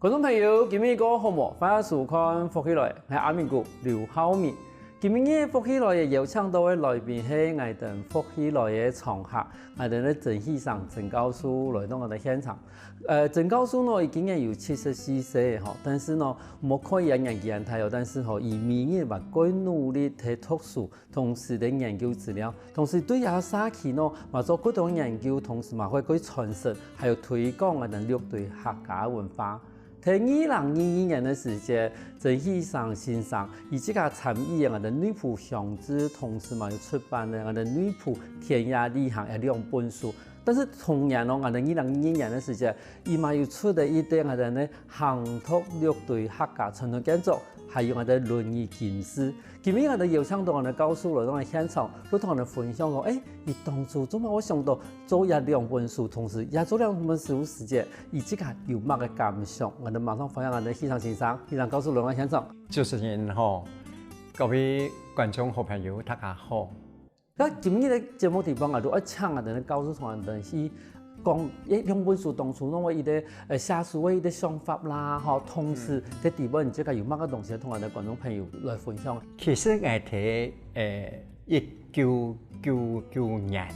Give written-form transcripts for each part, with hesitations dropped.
观众朋友，今日个好无？欢迎收看福起来，系阿明哥刘浩明。今日福起来嘅邀請到嘅來賓係我哋福起來嘅常客，我哋咧鄭先生鄭教授來到我哋現場。鄭教授呢已經有74歲嗬，但是呢冇可以人見睇，但是嗬，以每日話佢努力去讀書，同時咧研究資料，同時對阿沙期呢嘛做嗰種研究，同時嘛會去傳承，還有推廣我哋六對客家文化。喺2022年嘅時節，鄭先生以及佢參與我哋女僕鄉志，同時嘛又出版咗我哋女僕天涯旅行嘅2本書。但是同樣咯，我哋2022年嘅時節，伊嘛又出咗一啲我哋咧杭拓六對客家傳統建築，還有我哋論語金詩。今日我哋邀請到我哋教授來到我哋現場，都同我哋分享講，伊當初做乜我想到做一2本書，同時也做2本書時節，以及佢有乜嘅感想，我哋馬上分享我哋現場先生教授來到現場。主持人好，各位觀眾好朋友大家好。咁今日嘅節目地方啊，都一請我哋教授同我哋去講2本書當初我伊啲寫書嘅伊啲想法啦，嗬，同時啲地方，即係有乜嘅東西同我哋觀眾朋友來分享。其實我睇1999年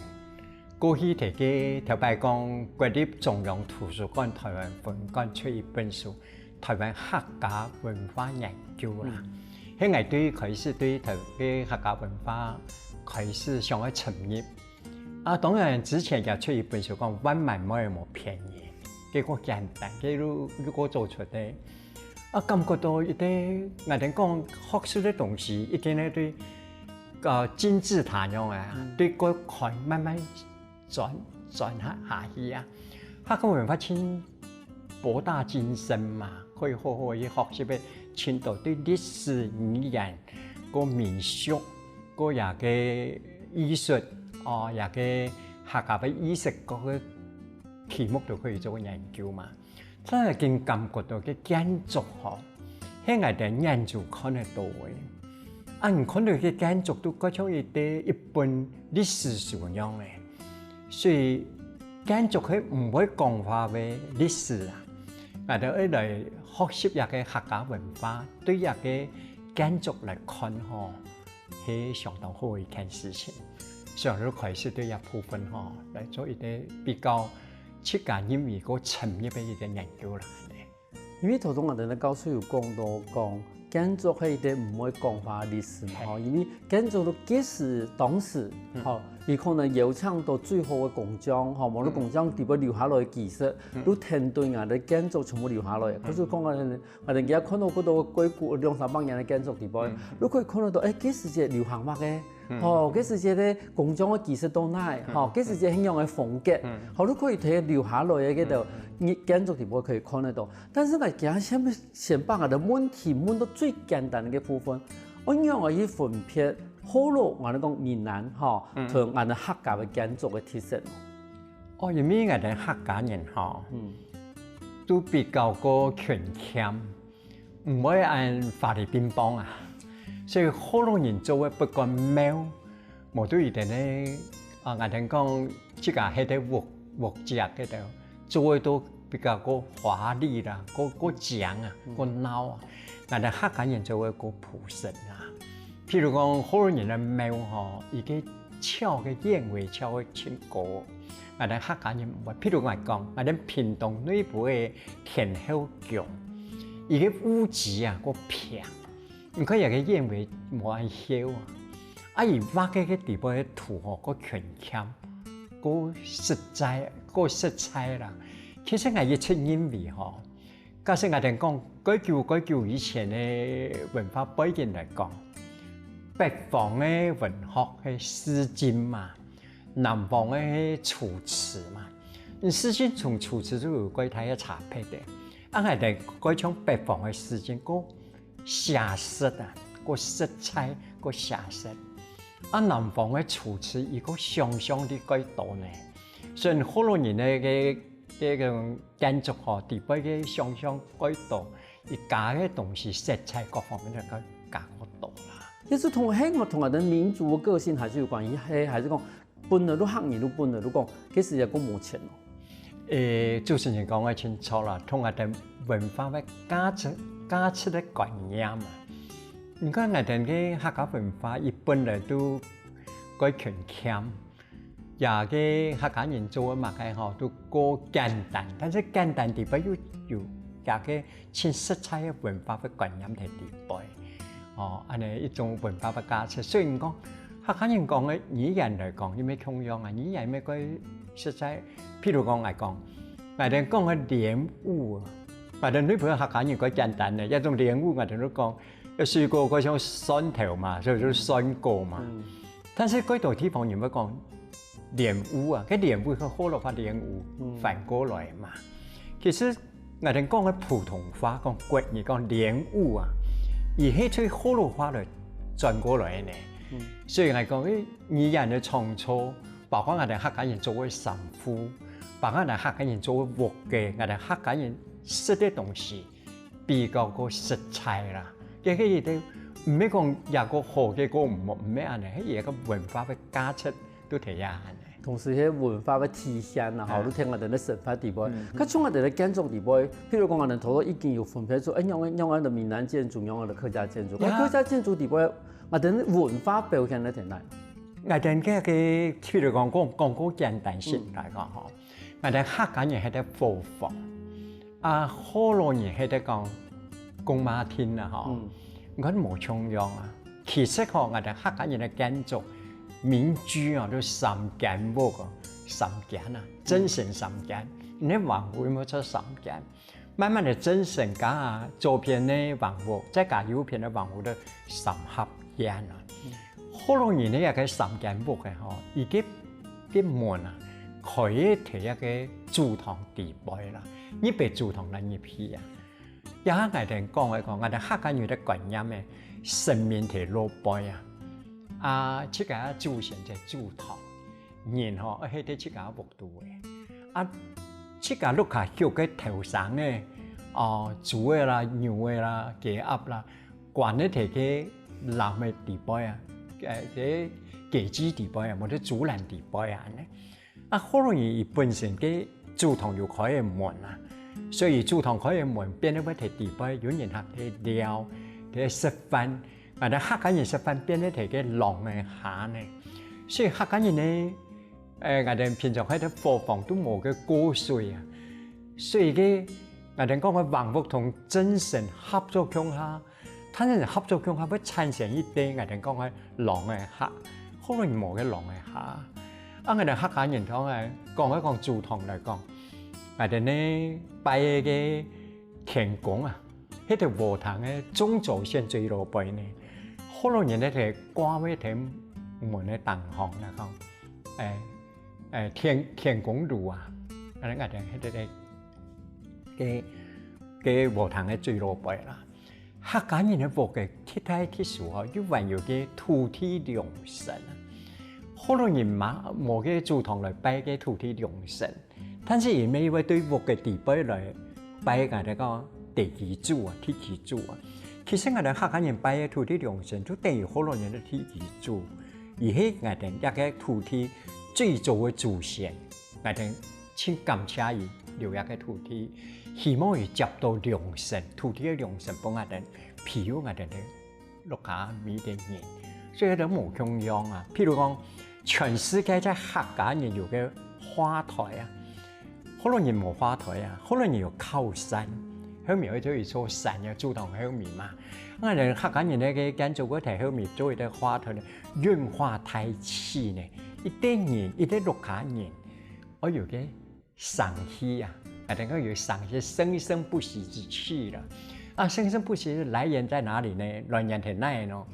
過去睇嘅頭擺講國立中央圖書館台灣分館出一本書《台灣客家文化研究》啦。喺我對開始對台嘅客家文化開始想去沉入。當然之前也出一本書講萬萬冇人冇便宜，結果簡單，如果做出嚟，感覺到一啲我哋講學術嘅東西，已經係對金字塔樣啊，對個塊慢慢轉下去啊。客家文化真博大精深嘛，可以好好去學習嘅深度對歷史語言個民俗個也嘅藝術。也嘅客家嘅意識嗰個題目都可以做個研究嘛。真係見感覺到嘅建築嗬，喺我哋研究看得到嘅。唔看到嘅建築都嗰種一本歷史書樣嘅，所以建築係唔會講話嘅歷史啊。我哋嚟學習一個客家文化，對一個建築嚟看嗬，係相當好嘅一件事情。上咗開始對一部分嚟做一啲比較切近因為個深入嘅一啲研究啦。因為頭先我哋教授有講到講建築係一啲唔會講話歷史嘛，因為建築到幾時當時，伊可能邀請到最好嘅工匠，無論工匠點樣留下來嘅技術，都團隊我哋建築全部留下來。佢就講我哋而家看到嗰度硅谷200-300年嘅建築地方，你可以看得到幾時節流行乜嘅，幾時節咧工匠嘅技術到哪，幾時節興樣嘅風格，都可以睇留下來嘅嗰度建築地方可以看得到。但是我而家先把我哋問題問到最簡單嘅部分，按樣我去分別。好咯，我哋講閩南同我哋客家嘅建築嘅特色。因為我哋客家人都比較個權謙，唔可以按法律乒乓啊。所以好多人做嘅不過貓，冇對一定咧。我哋講即個喺啲木匠嗰度做嘅都比較個華麗啦，個匠啊，個鬧啊。我哋客家人做嘅個樸實啊。譬如講，好多人嘅貓已經超嘅演藝超嘅清高，我哋客家人唔會。譬如我講，我哋屏東內部嘅天后宮，伊個屋脊啊個平，唔可以個演藝冇安囂啊！伊畫嘅地方嘅圖個權謙，個實在個色彩啦。其實我一出因為假設我哋講改舊以前嘅文化背景嚟講。北方嘅文學係詩經嘛，南方嘅楚辭嘛。詩經同楚辭都有幾大嘅差別嘅。我哋講從北方嘅詩經個寫實啊，個色彩個寫實。南方嘅楚辭伊個想象啲幾多呢？所以好多人嘅建築地方嘅想象幾多，伊加嘅東西色彩各方面就加好多啦。其實同我哋民族嘅個性還是有關係，還是講本來都客人都本來都講，其實也講冇錢咯。主持人講得清楚啦，同我哋文化嘅加出嘅觀念嘛。唔過我哋嘅客家文化，一本來都改權欠，也嘅客家人做嘅物嘅吼都過簡單，但是簡單地方有也嘅清實在嘅文化嘅觀念喺地方。哦，安尼一種文化嘅加出，雖然講客家人講嘅語言嚟講，有咩共樣啊？語言咩個實在，譬如講嚟講，我哋講嘅練武，我哋女朋友客家人講簡單嘅一種練武，我哋都講，有試過嗰種蒜頭嘛，所以就蒜過嘛。但是嗰度地方人咪講練武啊，cái練武係好落法練武反過來嘛。其實我哋講嘅普通話講國語講練武啊。而係從河洛話嚟轉過來呢，所以我講啲語言嘅創造，包括我哋客家人做嘅神父，包括我哋客家人做嘅活嘅，我哋客家人識啲東西比較個實在啦。嘅嘢都唔係講有個好嘅個唔咩安尼，係嘢個文化嘅加出都睇下安尼。同時喺文化嘅體現啊，吼，你聽我哋嘅生活地位，佢從我哋嘅建築地位，譬如講我哋頭已經有分配出，用我哋嘅閩南建築，用我哋客家建築，客家建築地位，我哋文化表現喺點嚟？我哋嘅譬如講個簡單性嚟講吼，我哋客家人喺度貨房，啊，河洛人喺度講公馬天啊，吼，我哋冇重樣啊，其實嗬，我哋客家人嘅建築。民居啊，都三間屋啊，三間啊，整成三間。你橫戶有冇出三間？慢慢地整成加左邊咧橫戶，再加右邊嘅橫戶都三合間啊。好容易呢，有個三間屋嘅嗬，而啲門啊，可以睇一個主堂地位啦。呢邊主堂啦，呢批啊，有我哋講我哋客家人嘅觀念嘅生命體落背啊。啊，這個祖先在主堂，然後喺啲這個木度嘅，啊，這個碌下叫佢頭上咧，豬嘅啦、牛嘅啦、雞鴨啦，關咧睇嘅南嘅地位啊，啲雞子地位啊，或者豬欄地位啊咧，啊，好容易本身嘅主堂有開嘅門啊，所以主堂開嘅門變咗睇地位，有人客睇料，睇食飯。我哋客家人食飯變咧睇嘅狼嘅下呢，所以客家人呢，我哋平常喺啲貨房都冇嘅過水啊，所以嘅我哋講嘅橫幅同精神合作向下，睇人合作向下會產生一啲我哋講嘅狼嘅下，好容易冇嘅狼嘅下。啊，我哋客家人講主堂嚟講，我哋呢拜嘅天公啊，喺條和堂嘅宗祖先最落背呢。好多人咧係掛喺條門嘅燈行啦，講天公爐啊，我哋喺啲嘅和堂嘅最落背啦。客家人嘅活嘅鐵體鐵樹啊，要還有嘅土地良神啊。好多人冇嘅主堂嚟拜嘅土地良神，但是而每位對活嘅地位嚟拜我哋講地基主啊、鐵基主啊。其實我哋客家人拜嘅土地良神都等於好多人嘅鐵基主，而係我哋一個土地最早嘅祖先，我哋請感謝伊留一個土地，希望伊接到良神，土地嘅良神幫我哋庇佑我哋嘅落下美嘅人，所以都冇共樣啊。譬如講，全世界在客家人有嘅花台啊，好多人冇花台啊，好多人有靠山。後面去做一座山嘅主堂後面嘛，我哋客家人咧嘅建築嗰條後面做一啲花台咧，潤滑太氣呢，一啲人一啲客家人，我有嘅上氣啊，我哋講有上氣生生不息之氣啦。啊，生生不息來源在哪裡呢？來源喺哪呢？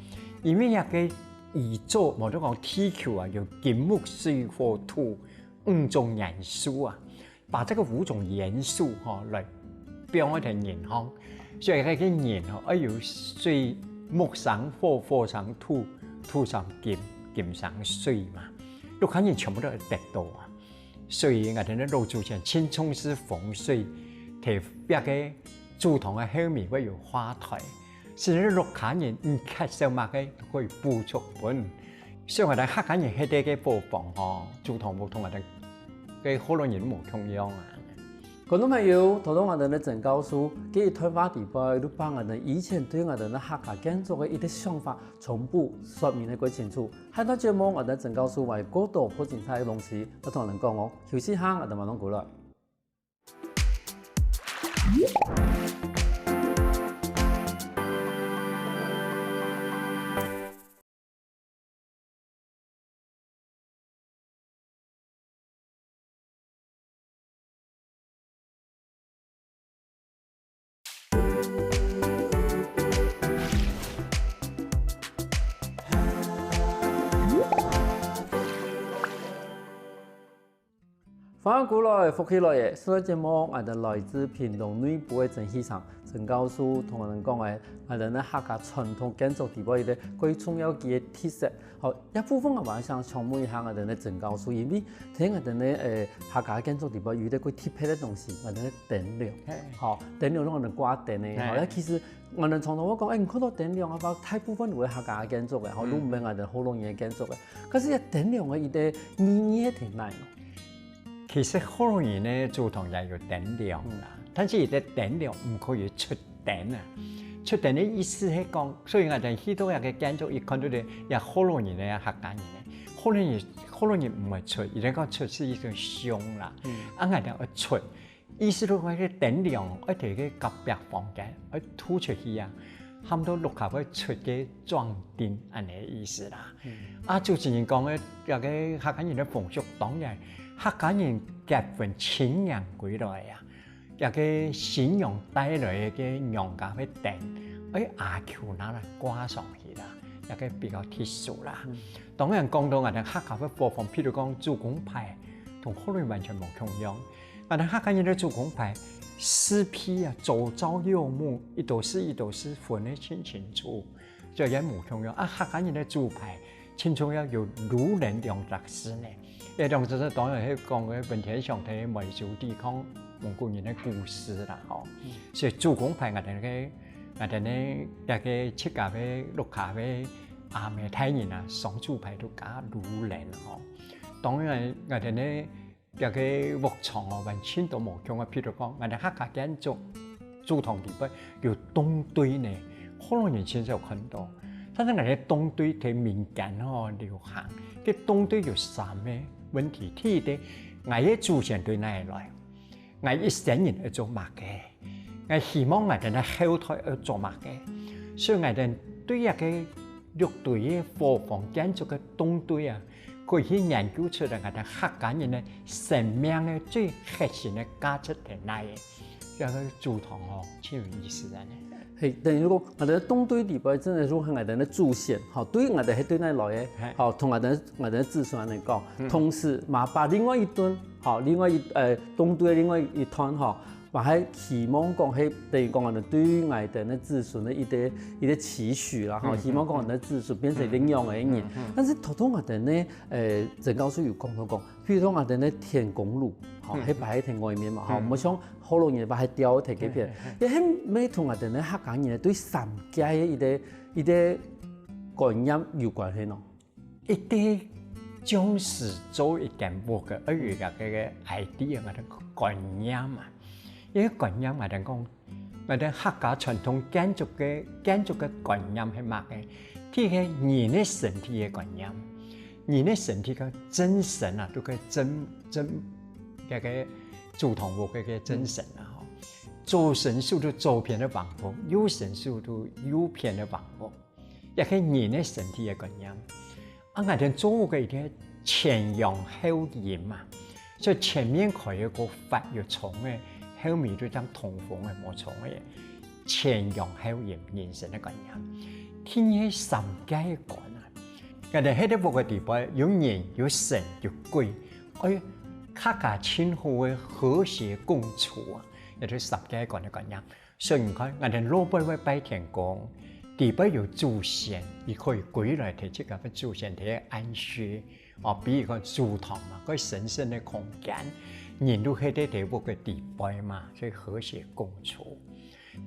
因為一個宇宙，我都講地球啊，有金木水火土五種元素啊，把這個五種元素來變我哋人康，所以嗰個人哦，有水木生火，火生土，土生金，金生水嘛。陸客人全部都係得到啊，所以我哋咧老祖先千重視風水，提一個主堂嘅後面會有花台，所以陸客人唔缺少乜嘅可以補足本。所以我哋客家人喺啲嘅播放嗬，主堂冇同我哋嘅好多人都冇同樣啊。观众朋友，头先我哋咧郑教授，佢推翻地位，都把我哋以前对我哋咧客家建筑嘅一啲想法，全部说明得幾清楚。喺到節目，我哋郑教授為嗰度好精彩嘅東西，我同人講休息下，我哋馬上過來。翻過來福起來嘅，所以節目我哋來自屏東內部嘅鄭先生鄭教授同我哋講嘅，我哋咧客家傳統建築地位嘅最重要嘅特色。好，一部分我想詢問一下我哋咧鄭教授，因為睇我哋咧客家建築地位有啲佢特別嘅東西，我哋咧電量，好電量我哋掛電嘅，好咧其實我哋常常會講，你看到電量啊，包大部分都係客家建築嘅，好都唔係我哋好容易嘅建築嘅，可是一電量嘅一啲意義挺難。其實好容易呢，做同也有電量啦，但是啲電量唔可以出電啊！出電嘅意思係講，所以我哋好多人嘅建築一看到咧，也好容易咧客家人咧，好容易唔會出，而家講出是一種凶啦。我哋要出，意思都係啲電量，一條嘅隔壁房間，一吐出去啊，差唔多六下會出嘅裝電，安尼意思啦。主持人講嘅有嘅客家人嘅風俗當然。客家人結婚親人歸來啊，一個新娘帶來嘅娘家嘅燈，阿橋拿嚟掛上去啦，一個比較特殊啦。當然講到我哋客家嘅播放，譬如講做工牌，同好多完全冇同樣。我哋客家人嘅做工牌，四批啊，朝朝有暮，一道絲分得清清楚，就也冇同樣。客家人嘅做牌，清楚要有路人兩雜事呢。一種就是當然係講嘅本體上體民族抵抗蒙古人嘅故事啦，嗬。所以做工牌我哋呢一個七家嘅六家嘅阿美泰人啊，上做牌都加路人嗬。當然我哋呢一個木廠啊，完全都冇用啊。譬如講，我哋客家建築做堂地方叫東堆呢，好多年前就看到。但係我哋東堆喺民間流行，嘅東堆有啥咩問題？第一啲，我嘅祖先對哪來？我一生人去做乜嘅？我希望我哋嘅後代去做乜嘅？所以我哋對一個六堆嘅貨房建築嘅東堆啊，可以研究出嚟我哋客家人嘅生命嘅最核心嘅價值係哪嘢？一個祖堂超有意思嘅。係，等於講我哋東堆地位真係說係我哋嘅祖先，好對我哋係對內來嘅，好同我哋子孫嚟講，同時嘛把另外一端，好另外東堆另外一端嚇，話係希望講係等於講我哋對我哋嘅子孫嘅一啲期許啦，嚇希望講我哋子孫變成領養嘅人，但是頭我哋呢鄭教授有講到講，譬如講我哋呢天公路，嚇喺擺喺田外面嘛，嚇唔好想。好容易把佢掉喺幾片，亦係咩同我哋咧客家人對三界嘅一啲觀念有關係咯。一啲將事做一件活嘅，而有嘅 idea 我哋觀念啊，呢個觀念我哋講，我哋客家傳統建築嘅觀念係乜嘅？即係人嘅身體嘅觀念，人嘅身體嘅精神啊，都係真嘅。做堂屋嘅精神啊，做神數都做片嘅房屋，有神數都有片嘅房屋，一個人嘅身體嘅觀念。我哋做嘅啲前陽後陰嘛，所以前面可以個發育蟲嘅，後面都當通風嘅冇蟲嘅，前陽後陰人生嘅觀念。天喺三界嘅講啊，我哋喺啲屋嘅地方有人有神有鬼，客家親好嘅和諧共處啊，亦都十幾個嘅觀念。所以唔看，我哋老輩會拜天公，地邊有祖先，亦可以歸來提出個祖先嘅安息。比如講祖堂嘛，嗰神聖嘅空間，人都喺啲地屋嘅地邊嘛，所以和諧共處。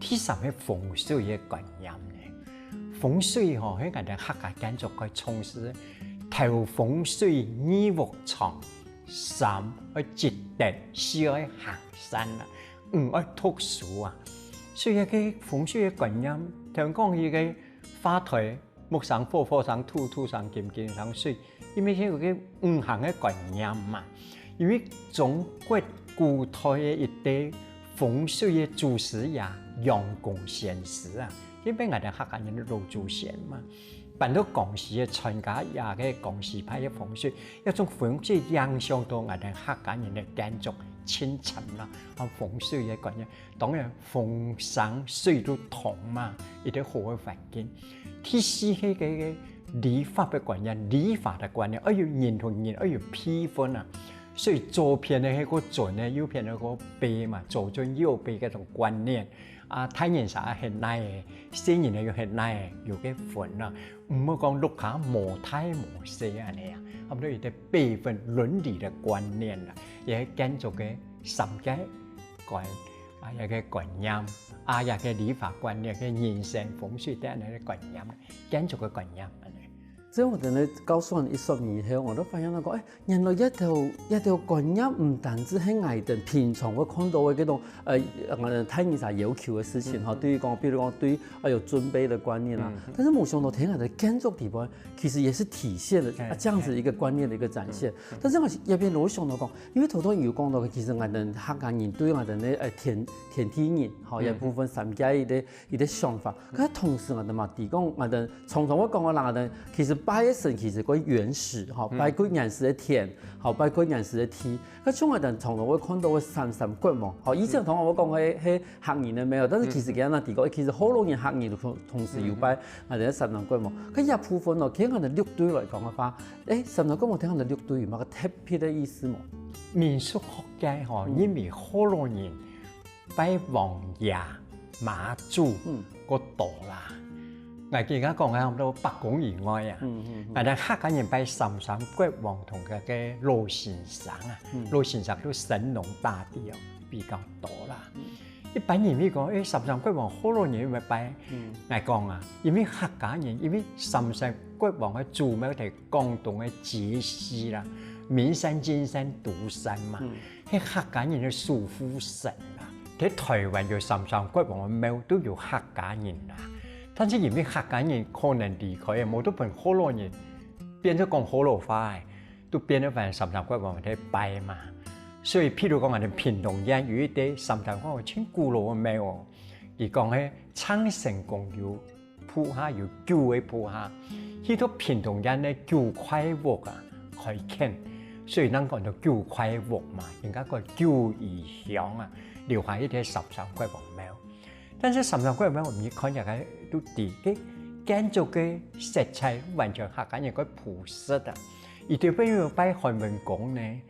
第三係風水嘅觀念咧，風水喺我哋客家建築嘅從事頭風水二屋床。3要积德，4要行山啦，5要读书啊。所以个风水嘅观念，听讲伊个花台木生火，火生土，土生金，金生水，因为迄个5行嘅观念嘛。因为中国古代嘅一啲风水嘅祖师爷杨公先师啊，因为我哋客家人嘅老祖先嘛。办到江西嘅专家也嘅江西派嘅风水，一种风水影响到我哋客家人嘅建筑清沉啦，风水嘅观念，当然风生水都同嘛，一啲好嘅环境。第四係嘅理法嘅观念，理法嘅观念，要人同人要批分啊，所以左邊嘅嗰個準咧，右邊嘅嗰個背嘛，左準右背嗰種觀念。太陽啥係耐嘅，西人又係耐嘅，有嘅分啦。唔好講碌下磨胎磨死啊你啊，咁都有啲輩分倫理嘅觀念啦，也係建築嘅三階觀一個觀念，一個理法觀念嘅人生風水等嘅觀念，建築嘅觀念。即係我哋咧教書人一說以後，我都發現到講，原來一條觀念唔單止係我哋平常會看到嘅嗰種我哋睇人啥要求嘅事情嚇，對於講，比如講對有準備嘅觀念啦，但是冇想到睇我哋建築地方，其實也是體現了這樣子一個觀念嘅一個展現。但是我入邊我想到講，因為頭先有講到嘅，其實我哋客家人對我哋咧天地人嚇有部分三界一啲想法，但係同時我哋嘛，地講我哋常常會講嘅人我哋其實。拜嘅神其實嗰原始，嚇拜嗰原始嘅田，嚇拜嗰原始嘅地。咁從我哋從來會看到嘅三國嘛，嚇以前同我講係客人嘅咩，但是其實佢嗱地個其實好多人客人同時要拜我哋嘅三國嘛。咁一部分咯，喺我哋六堆嚟講嘅話，三國冇聽我哋六堆有乜個特別嘅意思冇？民俗學界嚇，因為好多人拜王爺、媽祖個道啦。我而家講喺好多北宮以外啊，我哋客家人拜三國王同佢嘅羅先生啊，羅先生都神農大帝哦比較多啦。一般人咪講，三國王好多人咪拜，我講啊，因為客家人因為三國王嘅祖廟係廣東嘅節師啦，名山、金山、獨山嘛，係客家人嘅守護神啦。喺台灣有三國王嘅廟都有客家人啦。但是因為客家人可能離開啊，冇得份好多人變咗講好老話，都變咗份三國王喺拜嘛。所以譬如講我哋屏東縣有一啲三國王千古老嘅廟，而講喺昌盛宮有鋪下有9個鋪下，呢度屏東縣咧9塊屋啊開墾，所以能講到9塊屋嘛，人家講9異鄉啊，留下一啲三國王廟。但是三國王廟，我們看入去都地嘅建築嘅色彩完全客家人個樸實啊！而對比如拜韓文宮呢，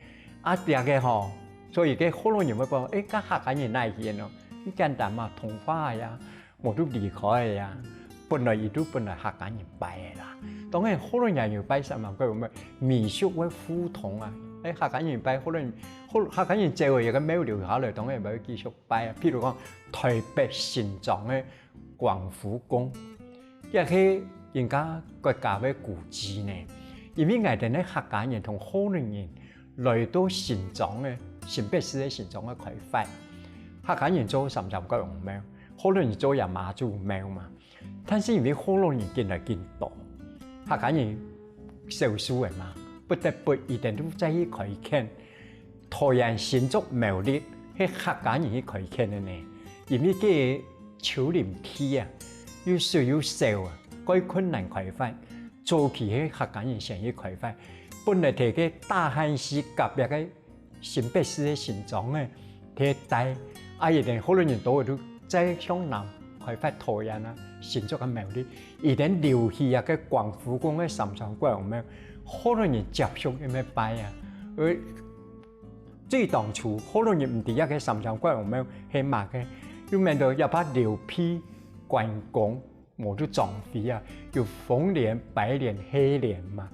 別嘅嗬，所以嘅好多人會講，家客家人嚟嘅咯，呢簡單嘛，同化呀，我都離開呀，本來亦都本來客家人拜嘅啦。當然好多人要拜三國王廟，民俗會互通啊！客家人拜，好多人客家人借嘅個廟留下來，當然咪繼續拜啊。譬如講台北新莊嘅廣福宮，亦係人家國家嘅古蹟呢。因為我哋咧客家人同好多人來到新莊嘅新北市嘅新莊嘅開發，客家人做三國王廟，好多人做也媽祖廟嘛。但是因為好多人見來見到，客家人少數嘅嘛。不得不一定都在去開墾，台灣新竹苗栗係客家人去開墾嘅呢，因為啲丘陵地啊，又水又少啊，該困難開發，早期係客家人先去開發，本來睇嘅大漢市夾入嘅新北市嘅新莊嘅啲地，一定好多人都在向南開發台灣啊，新竹嘅苗栗，一定留起啊嘅廣福宮嘅三國王廟。好多人接觸咁樣拜啊！最當初好多人唔知一個三國王廟係乜嘅，要面到一把牛皮關公，冇都裝備啊，要紅臉、白臉、黑臉嘛，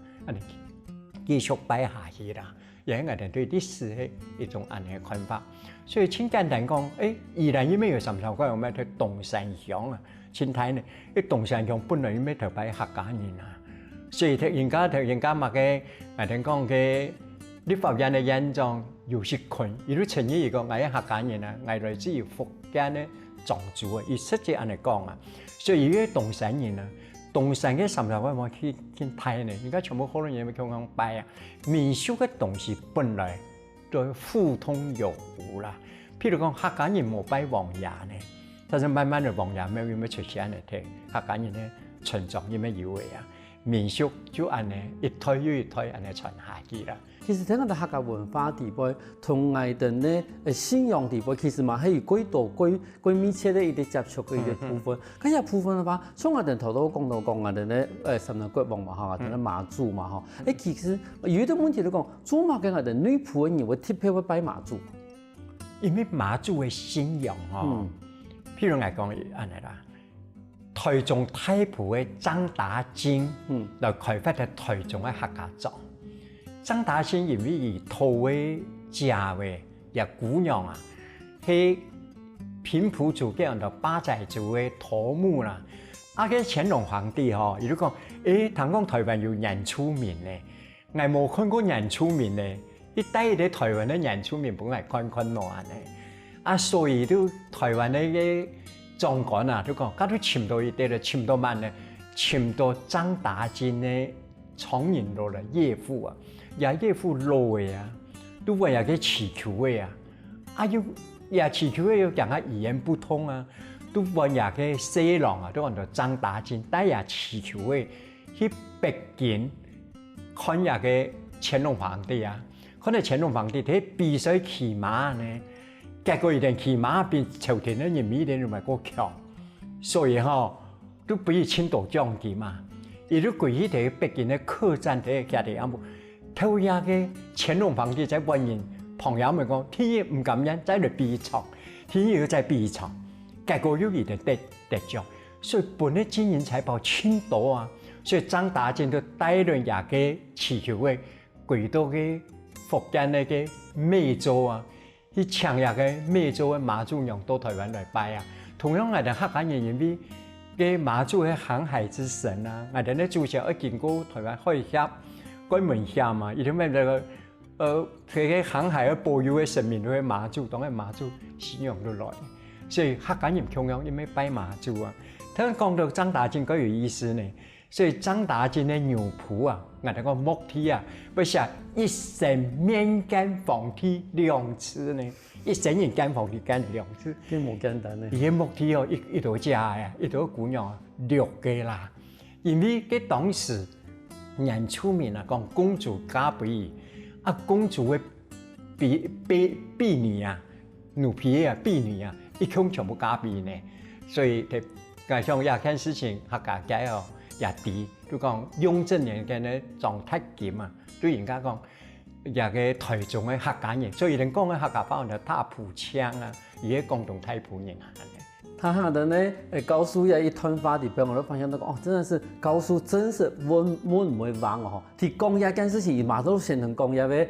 繼續拜下去啦。因為我哋對歷史係一種咁嘅看法，所以請簡單講，依然因為有三國王廟喺東山鄉啊，前睇呢，啲東山鄉本來要咩頭拜客家人啊。所以人家嘛嘅，我哋講嘅立法院的院长尤锡坤，伊都承认一个我係客家人啊，我來自於福建的藏族啊，伊實際安尼講啊，所以伊個東山人啊，東山嘅三十萬我去睇呢，而家全部可能嘢咪講拜啊，民俗嘅東西本來都互通有無啦，譬如講客家人冇拜王爺呢，但是慢慢的王爺咪會出現嚟睇，客家人呢存在有咩以為啊？民俗就安尼一推又一推安尼傳下去啦。其實睇我哋客家文化地位同我哋呢信仰地位，其實嘛係有幾多幾密切的一啲接觸嘅一啲部分。咁有部分嘅話，像我哋頭都講到講我哋呢神人國王嘛嚇，我哋媽祖嘛嚇。其實有一個問題嚟講，做乜嘅我哋女僕嘅人會特別會拜媽祖？因為媽祖嘅信仰譬如我講安尼啦。台中太埔嘅張達金，來開發嘅台中嘅客家莊。張達金因為以土嘅家嘅也姑娘啊，係平埔族嘅人到八寨族嘅頭目啦。啊，個乾隆皇帝伊都講，聽講台灣有原住民咧，我冇看過原住民咧，一帶啲台灣嘅原住民本來看看咯安尼。啊，所以都台灣嘅壯觀啊，都講，家都潛到一啲咧，潛到慢咧，潛到張達金咧，創人落嚟岳父啊，也岳父老嘅啊，都為有個祈求嘅啊，啊要祈求嘅要講下語言不通啊，都為有個西郎啊，都講到張達金帶也祈求嘅去北京看下個乾隆皇帝啊，看到乾隆皇帝睇比賽騎馬呢。結果一定騎馬變朝廷嘅人民一定唔係夠強，所以都俾佢簽到獎金嘛。伊都跪喺啲北京嘅客棧啲家啲阿母，偷下嘅乾隆皇帝在問人朋友咪講，天爺唔敢忍，在嚟比場，天爺在比場，結果又一定得獎，所以本嚟金銀財寶簽到啊，所以張達金都帶領下嘅祈求嘅跪到嘅福建嘅嘅湄洲啊。去搶下個湄洲嘅媽祖娘到台灣來拜啊！同樣我哋客家人因為嘅媽祖係航海之神啊，我哋咧主持一經過台灣海峽、關門峽嘛，伊啲咩佢嘅航海嘅保佑嘅神明嘅媽祖，當係媽祖信仰都來，所以客家人同樣因為拜媽祖啊。聽講到張達金嗰有意思呢，所以張達金嘅牛僕啊，我哋講木梯啊，不是啊，一生面乾黃梯2次呢，一生人乾黃梯乾2次，幾冇簡單呢。而個木梯哦，一道家呀，一道姑娘6個啦，因為佢當時人出名啊，講公主嫁俾伊，啊公主嘅婢女啊，奴婢啊，婢女啊，一共全部嫁俾伊呢，所以佢加上有件事情客家界哦。也啲都講雍正年間咧狀太劍啊，對人家講也個台中嘅客家人，所以人講嘅客家話就大埔腔啊，而家廣東太埔人啊。他下的呢，高叔也一團發的表，我都發現到哦，真的是高叔真是唔會忘哦。提講一件事情，馬都先同講一個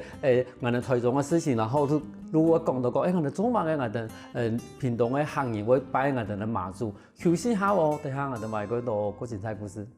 我哋台中嘅事情，然後都如果講到講，我哋做乜嘅我哋屏東嘅行業會拜我哋嘅媽祖，休息下哦，等下我哋買嗰度國情菜故事。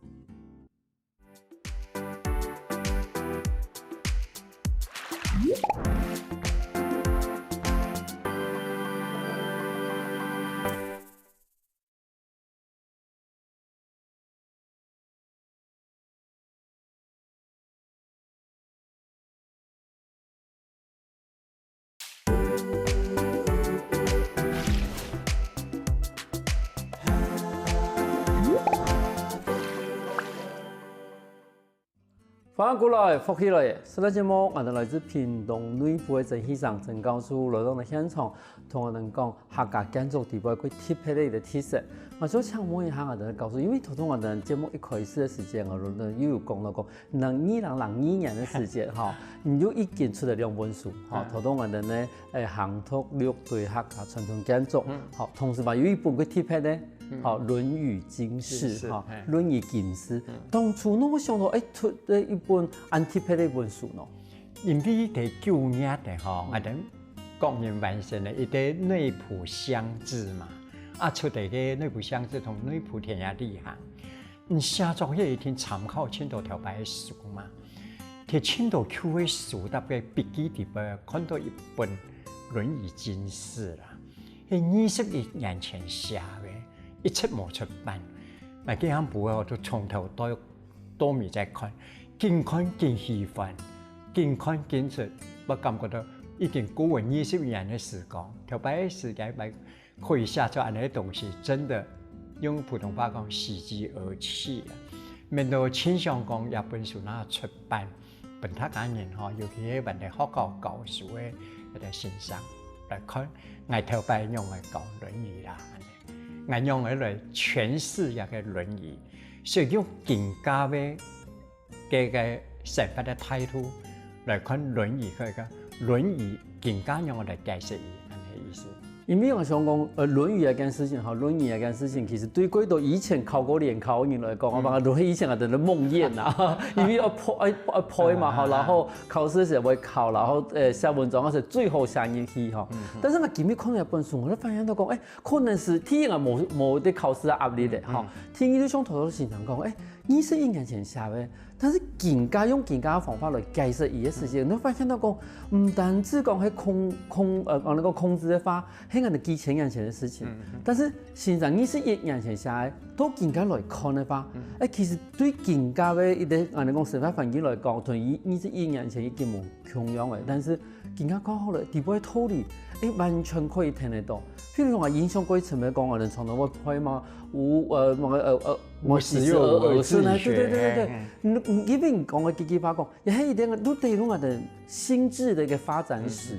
翻過來，福起來！今日節目我哋來自屏東內埔嘅陳先生陳教授來到我哋現場，同我哋講客家建築地位佢特別嘅特色。我想請問一下我哋教授，因為頭先我哋節目一開始嘅時間，我哋又有講到講，2002年嘅時間嚇，你就已經出咗2本書嚇，頭先我哋咧行讀6對客家傳統建築，好，同時嘛有一本佢特別咧。好，《論語經史》哈，《論語經史》當初我想到出咗一本安特別嘅一本書咯。因為喺9年嘅嗬，我哋國人完成咗一啲內埔鄉志嘛，啊出嚟嘅內埔鄉志同內埔田野地行，寫作業一定參考千多條白書嘛。摕青岛区的书搭嘅笔记底边看到一本《论语经释》啦，係21年前寫嘅，一出冇出版。咪幾項部我都從頭到尾再看，見看見喜歡，見看見出，我感覺到已經過完20年嘅時光，條擺時間咪可以寫出安尼嘅東西，真的用普通話講喜極而泣啊！面到傾向講一本書那出版，本他間人吼，尤其係問題學校教書嘅一個先生來看，我條擺用嚟教《論語》啦。我用嚟詮釋一個《論語》，所以用更加嘅成法嘅態度來看《論語》佢個《論語》更加用嚟解釋佢咁嘅意思。因為我想講，《論語》一件事情，《論語》一件事情，其實對幾多以前考過聯考嘅人來講，我話論語以前係等於夢魘啊，因為要背嘛，然後考試時會考，然後寫文章嗰時最後寫入去哈。但是我今日看一本書，我就發現到講，可能是第一個冇啲考試嘅壓力嘅哈，第二個想頭頭先講講，21年前寫嘅。但是更加用更加嘅方法來解釋伊嘅事情，你發現到講，唔單止講係控制嘅法，係我哋幾千年前嘅事情。但是現在21年前寫嘅，都更加來看嘅話，其實對更加嘅一啲我哋講司法環境來講，同21年前已經冇同樣嘅，但是更加講好了，地步嘅道理，完全可以聽得到。譬如話影響過程嚟講，我哋從頭會配嘛，我時而而是呢，對，因為講嘅幾句話講，也係一點都對我哋心智嘅一個發展史。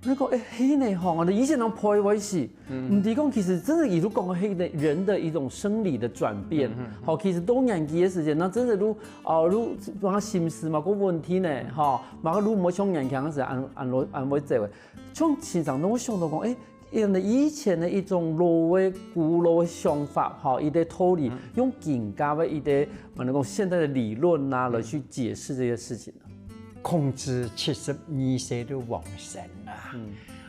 你講係呢行，我哋以前能配為是，唔係講其實真係如果講係人的一種生理的轉變，好，其實多年幾嘅時間，那真係都話心思嘛個問題呢，嚇，嘛個冇像人強時按會做嘅，從現場都會想到講因為以前的一種古老的想法，哈，一啲道理，用更加的一啲我哋講現在的理論啊，來去解釋這些事情。孔子72歲都往生啦，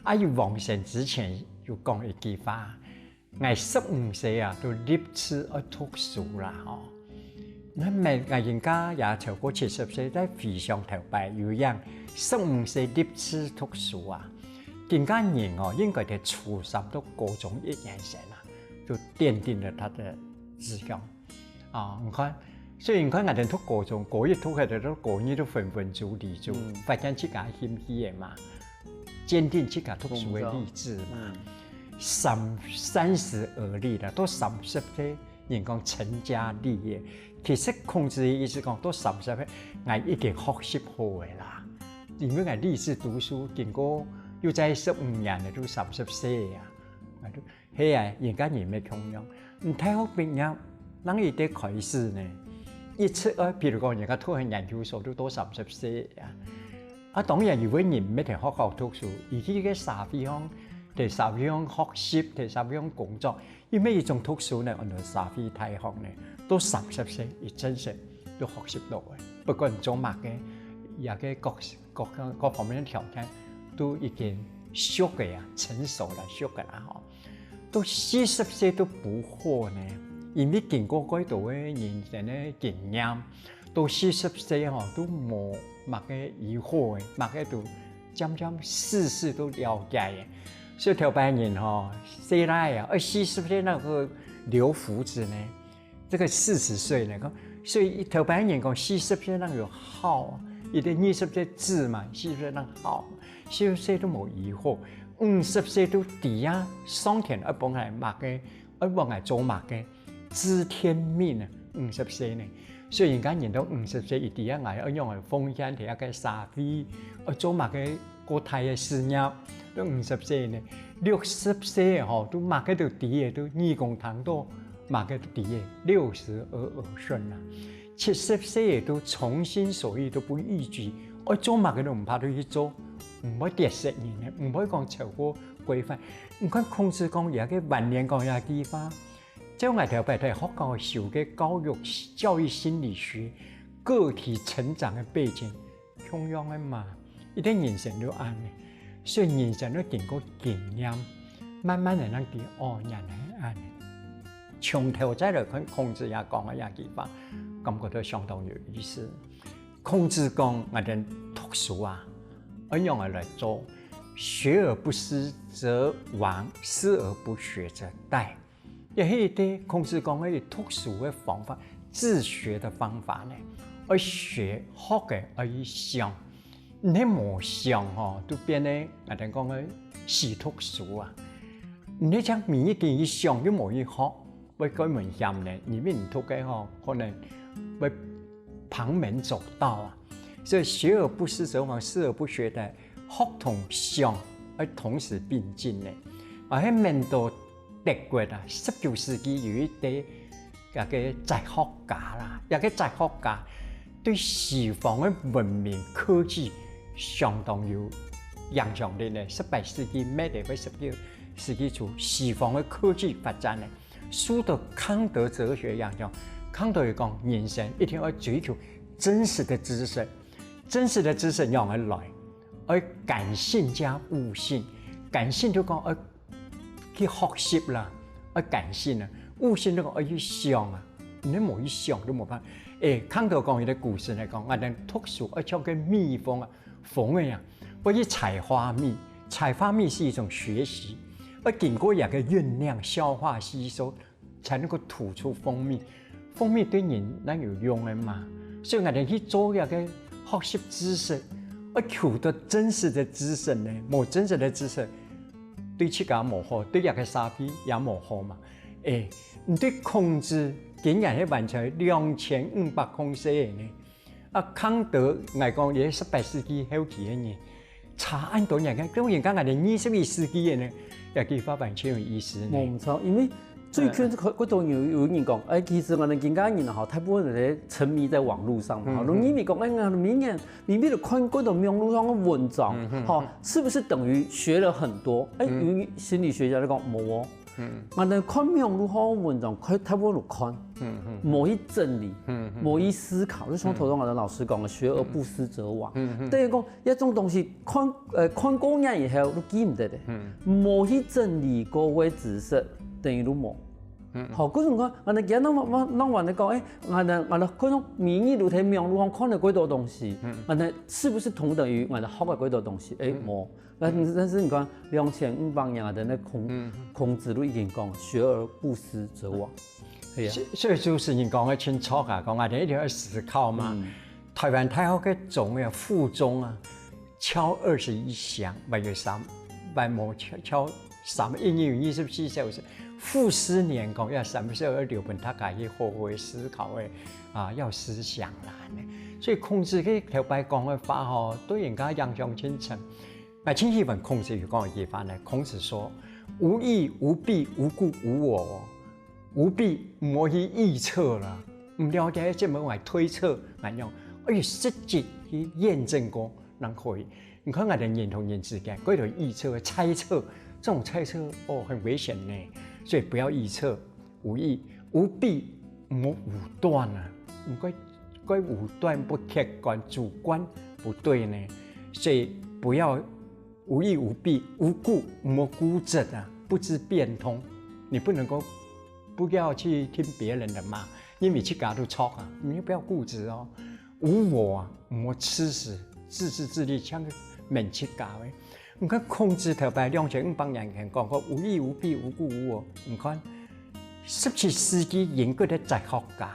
喺往生之前又講一句話，我15歲啊都立志去讀書啦，嗬。那咪我人家也超過70歲，在非常頭擺有樣15歲立志讀書啊。更加人應該在初3到高中1年生啦，就奠定了他的志向啊！你看，雖然我哋讀高中，高一讀佢哋都高二都分分鐘立就發展自家興趣嘅嘛，堅定自家讀書嘅勵志嘛。30而立啦，到30歲人講成家立業，其實孔子嘅意思講到30歲，我已經學習好嘅啦，因為我立志讀書，經過。又在15年了，都30歲啊！係啊，人家人咪同樣，唔太好變樣。啷一啲開始呢？一出譬如講人家讀去研究所都多30歲啊！當然如果人唔喺學校讀書，而且嘅社會上，喺社會上學習，喺社會上工作，因為一種讀書呢，按照社會大學呢，都30歲，而真實都學習到嘅。不過做乜嘅，也嘅各方面嘅條件。都已經熟嘅呀，成熟啦，熟嘅啦，嗬。到40歲都不惑呢，因為經過嗰度嘅人生嘅經驗，到40歲嗬都冇乜嘅疑惑嘅，乜嘅都漸事事都了解嘅。所以條班人嗬，細來啊，40歲那個留鬍子呢，這個40歲呢，所以條班人講40歲那個好，一定20歲治嘛，40歲那個好。40歲都冇疑惑，50歲都底下上天一幫係擘嘅，一幫係做擘嘅，知天命啊！50歲呢，所以人家人到50歲一底下係一樣係奉獻啲一個社會，做擘嘅國泰嘅事業。到50歲呢，60歲嗬都擘嘅到底嘅都義工堂都擘嘅底嘅60而順啦，70歲都從心所欲都不逾矩，做擘嘅都唔怕都去做。唔可以跌實人嘅，唔可以講超過規範。唔看孔子講有個晚年講有句話，即係我條白睇學校受嘅教育心理學、個體成長嘅背景，同樣嘅嘛，一定人生都安嘅，所以人生都經過經驗，慢慢嚟能啲人係安嘅。從頭再嚟看孔子也講嘅一句話，感覺到相當有意思。孔子讲我哋读书啊，要用来做，学而不思则罔，思而不学则殆。也係啲孔子講嘅讀書嘅方法，自學嘅方法呢，要學嘅要想，你冇想吼，都變咧我哋講嘅死讀書啊。你將每一件一想都冇一學，會改門險呢，你面讀嘅吼，可能會旁門左道啊。所以學而不思則罔，思而不學的學同想要同時並進呢。而喺面對德國啊，19世紀有一啲一個哲學家啦，一個哲學家對西方嘅文明科技相當有影響力呢。18世紀末到19世紀初，西方嘅科技發展呢，受到康德哲學影響。康德講人生一定要追求真實的知識，真實的知識讓人來，而感性加悟性，感性就講去學習啦，而感性啊，悟性就講去想啊，你冇去想都冇辦法。康德講一個故事嚟講，我哋讀書要像個蜜蜂啊，蜂一樣，要去採花蜜，採花蜜是一種學習，要經過一個醞釀、消化、吸收，才能夠吐出蜂蜜。蜂蜜對人係有用嘅嘛，所以我哋去做一個學習知識，要求得真實的知識呢，冇真實的知識。對自己冇好，對一個傻逼也冇好嘛。你對孔子竟然係完成2500公尺嘅呢？康德嚟講也18世紀後期嘅人，差很多人嘅，當然講我哋21世紀嘅呢，也幾發完全有意思呢。冇錯，因為最近嗰度有人講，其實我哋現家人嚇，大部分人沉迷在網絡上嘛。容易咪講，我明明就看嗰度網絡上嘅文章，是不是等於學了很多？有心理學家嚟講冇哦。我哋看網絡上嘅文章，佢大部分都看，冇去整理，冇去思考。就像頭先我哋老師講嘅，學而不思則罔。等於講一種東西看過眼以後都記唔得嘅，冇去整理過嘅知識，等於都冇。好，嗰種講，我哋今日啷話你講，我哋嗰種免疫路睇網絡上看到幾多東西，我哋是不是同等於我哋學嘅幾多東西？冇。但是你看2500年的那孔子都已經講，學而不思則罔。係啊，所以就是你講得清楚啊，講我哋一定要思考嘛。台灣太學嘅總啊，附中啊，敲21響，還有還冇敲124小時。傅斯年講要32本，他可以好好思考嘅要思想啦。所以孔子嘅頭擺講嘅話吼，對人家影響深沉。我真希望孔子有講嘅話呢。孔子說：無義無弊無故無我。無弊唔可以預測啦，唔了解這麼來推測咁樣，而實際去驗證過，能可以。你看我哋人同人之間嗰種預測、猜測，這種猜測很危險呢。所以不要預測，無義無弊，唔好武斷啊！唔該武斷不客觀，主觀不對呢。所以不要無義無弊，無故唔好固執啊，不知變通。你不能夠不要去聽別人的嘛，因為自己都錯啊，你不要固執哦。無我啊，唔好痴死，自私自利，像個免自己嘅。你看孔子頭擺2500年前講過無義無弊無故無我。你看17世紀英國的哲學家，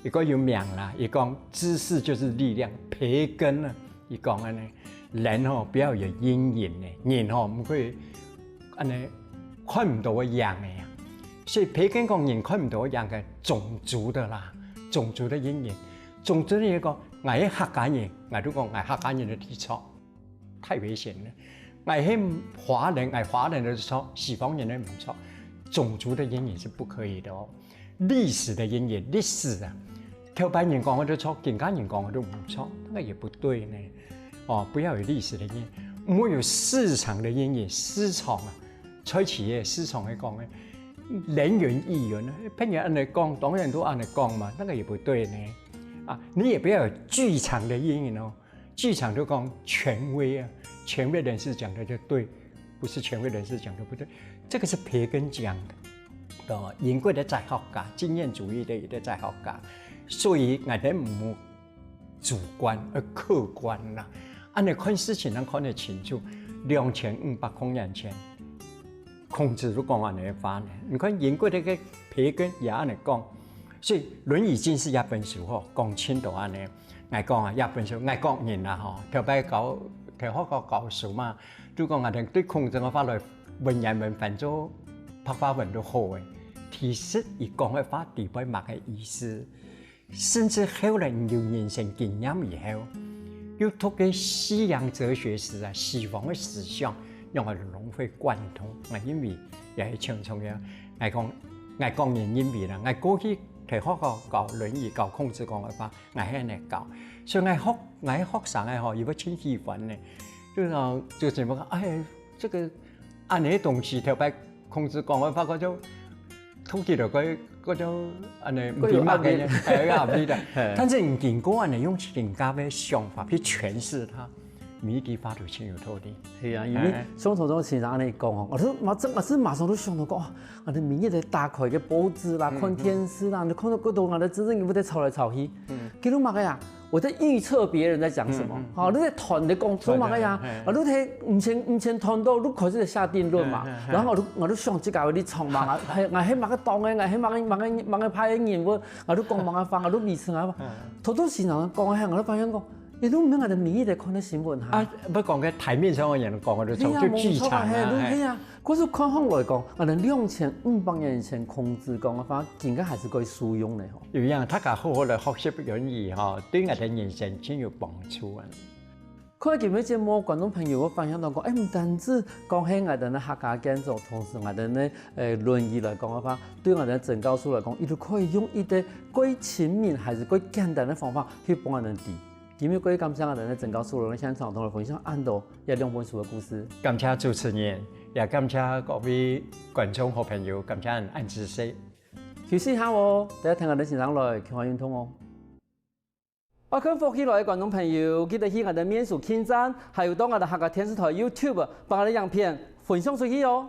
一個有名啦，一講知識就是力量，培根啊，一講啊呢，人哦不要有陰影呢，人哦唔可以安尼看唔到嘅樣嘅呀。所以培根講人看唔到嘅樣嘅種族的啦，種族的陰影，種族的嘢講我係客家人，我都講我係客家人的錯錯，太危險了。我係華人，我係華人的錯，西方人的唔錯，種族的陰影是不可以的哦。歷史的陰影，歷史啊，頭擺人講我都錯，近家人講我都唔錯，那個也不對呢。不要有歷史的陰影，唔好有市場的陰影。市場啊，在企業市場嚟講咧，人云亦云啊，別人按嚟講，當然都按嚟講嘛，那個也不對呢。你也不要有劇場的陰影哦，劇場都講權威啊。權威人士講的就對，不是權威人士講的不對，這個是培根講的，英國的哲學家，經驗主義的一個哲學家，所以我哋唔好主观而客观啦。按你看事情，能看得清楚。2500年前，孔子都讲安尼话呢。你看英国那个培根也安尼讲，所以《论语》经是一本书吼，讲清楚安尼。我讲啊，一本书，我讲人啦吼，特别教书嘛，都讲啊，对孔子嘅法律文言文翻做白话文都好嘅。其實伊講嘅話地位乜嘅意思，甚至後來有人生經驗以後，又透過西洋哲學史啊、西方嘅思想，讓我哋融會貫通。我認為也係超重要。我講人認為啦，我過去睇學教《論語》教孔子講嘅話，我係嚟教，所以我學生嘅學，如果真喜歡呢，就是乜哎，這個安尼東西特別孔子講嘅話嗰種。通記到嗰種安尼唔點乜嘅，係啊，唔知的。但是唔經過安尼用人家嘅想法去詮釋它，每句話都清有道理。係啊，因為相同種經常安尼講哦，我是馬上都想到講，我哋明日嚟打開個報紙啦，看電視啦，你看到嗰度我哋真正有冇得吵來吵去，佢都乜嘅呀？我在預測別人在講什麼，好，你在團你講做乜嘅呀？我都睇唔前團到，你開始下定論嘛，然後我都想即個你創嘛，我係乜嘅當嘅，我係乜嘅派嘅人物，我都講乜嘅方，我都未成啊，好多時人講嘅，我都發現講，你都唔明我哋民意嚟看啲新聞嚇。不講嘅台面上嘅人講嘅就劇場啊。係啊，嗰時看翻來講，我哋2500年前孔子講嘅話，應該還是可以使用嘅嗬。有樣，大家好好嚟學習《論語》嗬，對我哋人生真有幫助啊！看今日節目，觀眾朋友我分享到講，唔單止講起我哋嘅客家建築，同時我哋嘅《論語》嚟講嘅話，對我哋整教書嚟講，亦都可以用一啲最親民還是最簡單嘅方法去幫我哋哋。今日各感謝我哋嘅整教書嘅現場同我分享安多一兩本書嘅故事。感謝主持人，也感謝各位觀眾好朋友，感謝安知識。休息下喎，大家聽我哋現場來傾下運動哦。我看福起來嘅觀眾朋友，記得去我哋面書網站，還有到我哋客家電視台 YouTube 把我哋影片分享出去哦。